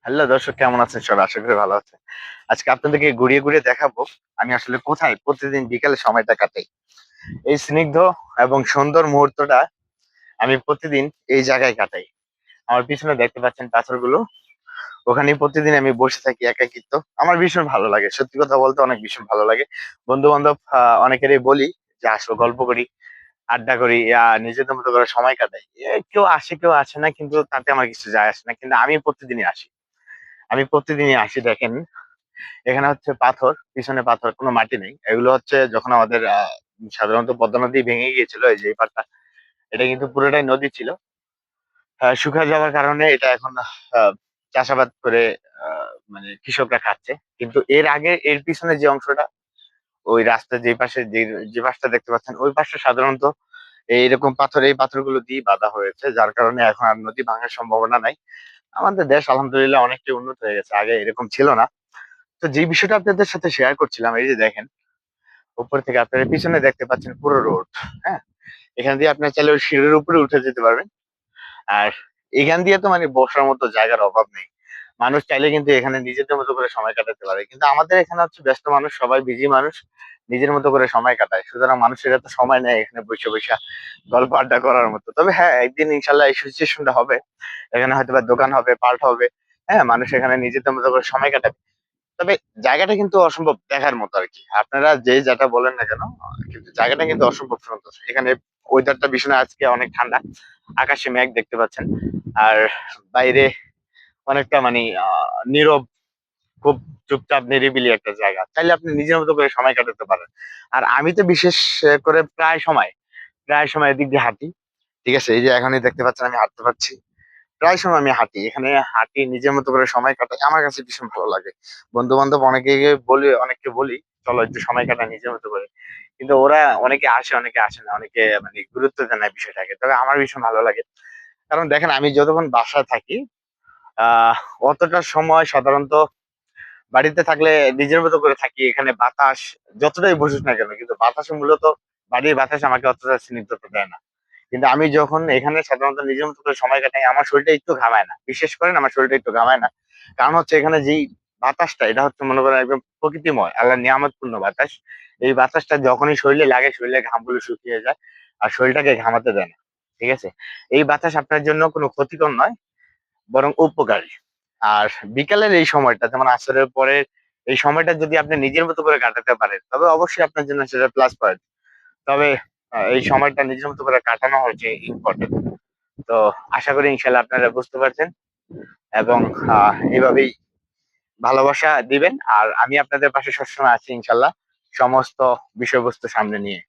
Hello দর্শক, কেমন আছেন সবাই? আশা করি ভালো আছেন। আজকে আপনাদেরকে ঘুরিয়ে ঘুরিয়ে দেখাবো আমি আসলে কোথায় প্রতিদিন বিকালে সময়টা কাটাই। এই স্নিগ্ধ এবং সুন্দর মুহূর্তটা আমি প্রতিদিন এই জায়গায় কাটাই। আমার পিছনে দেখতে পাচ্ছেন পাথরগুলো, ওখানেই প্রতিদিন আমি বসে থাকি একাকিত্ব। আমার ভীষণ ভালো লাগে, সত্যি কথা বলতে অনেক ভীষণ ভালো লাগে। বন্ধু বান্ধব অনেকেরই বলি যে আসো, গল্প করি, আড্ডা করি, নিজেদের মতো করে সময় কাটাই। কেউ আসে কেউ আসে না, কিন্তু তাতে আমার কিছু যায় আসে না, কিন্তু আমি প্রতিদিনই আসি। আমি প্রতিদিনই আসি। দেখেন, এখানে হচ্ছে পাথর, পিছনে পাথর, কোনো মাটি নেই। এগুলো হচ্ছে যখন আমাদের সাধারণত পদ্মা নদী ভেঙে গিয়েছিল, এই যে এই পাটটা, এটা কিন্তু পুরোটাই নদী ছিল। শুকিয়ে যাওয়ার কারণে এটা এখন চাষাবাদ করে মানে কৃষকরা খাচ্ছে। কিন্তু এর আগে এর পিছনে যে অংশটা, ওই রাস্তা যে পাশে যে পাশটা দেখতে পাচ্ছেন, ওই পাশটা সাধারণত এইরকম পাথর, এই পাথরগুলো দিয়ে বাঁধা হয়েছে, যার কারণে এখন আর নদী ভাঙার সম্ভাবনা নাই। আমাদের দেশ আলহামদুলিল্লাহ অনেকটাই উন্নত হয়ে গেছে, আগে এরকম ছিল না। তো যে বিষয়টা আপনাদের সাথে শেয়ার করছিলাম, এই যে দেখেন, উপর থেকে আপনারা পিছনে দেখতে পাচ্ছেন পুরো রোড। হ্যাঁ, এখান দিয়ে আপনার চাইলে ওই সিঁড়ির উপরে উঠে যেতে পারবেন। আর এখান দিয়ে তো মানে বসার মতো জায়গার অভাব নেই। মানুষ চাইলে কিন্তু এখানে নিজেদের মতো করে সময় কাটাতে পারে, কিন্তু আমাদের এখানে হচ্ছে ব্যস্ত মানুষ, সবাই বিজি মানুষ, নিজের মতো করে সময় কাটায়। সুতরাং মানুষের এত সময় নেই এখানে বসে বসে গল্প আড্ডা করার মতো। তবে হ্যাঁ, একদিন ইনশাল্লাহ এই সিচুয়েশনটা হবে, এখানে হয়তো বা দোকান হবে, পার্ট হবে। হ্যাঁ, মানুষ এখানে নিজেদের মতো করে সময় কাটাবে। তবে জায়গাটা কিন্তু অসম্ভব দেখার মতো আর কি। আপনারা যে যেটা বলেন না কেন, কিন্তু জায়গাটা কিন্তু অসম্ভব সুন্দর। এখানে ওয়েদারটা ভীষণ, আজকে অনেক ঠান্ডা, আকাশে মেঘ দেখতে পাচ্ছেন। আর বাইরে অনেকটা মানে নীরব, খুব চুপচাপ নিরিবিলি একটা জায়গা, চাইলে আপনি নিজের মতো করে সময় কাটাতে পারেন। আর আমি তো বিশেষ করে প্রায় সময় এদিক দিয়ে হাঁটি। ঠিক আছে, এই যে এখনই দেখতে পাচ্ছেন আমি হাঁটতে পারছি। প্রায় সময় আমি হাঁটি, এখানে হাঁটি, নিজের মতো করে সময় কাটাই। আমার কাছে ভীষণ ভালো লাগে। বন্ধু বান্ধব অনেককে বলি চলো একটু সময় কাটাই নিজের মতো করে, কিন্তু ওরা অনেকে আসে অনেকে আসে না, অনেকে মানে গুরুত্ব দেয় না বিষয়টাকে। তবে আমার ভীষণ ভালো লাগে। কারণ দেখেন, আমি যতক্ষণ বাসায় থাকি, আহ অতটা সময় সাধারণত বাড়িতে থাকলে নিজের মতো করে থাকি। এখানে বাতাস যতটাই বসুক না কেন, কিন্তু বাতাসে মূলত, বাড়ির বাতাস আমাকে অতটা স্নিগ্ধতা দেয় না। কিন্তু আমি যখন এখানে সাধারণত নিজের মতো করে সময় কাটাই, আমার শরীরটা একটু ঘামায় না, বিশেষ করে আমার শরীরটা একটু ঘামায় না। কারণ হচ্ছে এখানে যেই বাতাসটা, এটা হচ্ছে মনে করেন একদম প্রকৃতিময়, আল্লাহ নিয়ামতপূর্ণ বাতাস। এই বাতাসটা যখনই শরীরে লাগে, শরীরে ঘামগুলো শুকিয়ে যায়, আর শরীরটাকে ঘামাতে দেয় না। ঠিক আছে, এই বাতাস আপনার জন্য কোনো ক্ষতিকর নয়, বরং উপকারী। আর বিকালের এই সময়টা, যেমন আসরের পরে এই সময়টা যদি আপনি নিজের মতো করে কাটাতে পারেন, তবে অবশ্যই আপনার জন্য সেটা প্লাস পয়েন্ট। তবে এই সময়টা নিজের মতো করে কাটানো হচ্ছে ইম্পর্টেন্ট। তো আশা করি ইনশাল্লাহ আপনারা বুঝতে পারছেন, এবং এইভাবেই ভালোবাসা দিবেন। আর আমি আপনাদের পাশে সবসময় আছি ইনশাল্লাহ, সমস্ত বিষয়বস্তু সামনে নিয়ে।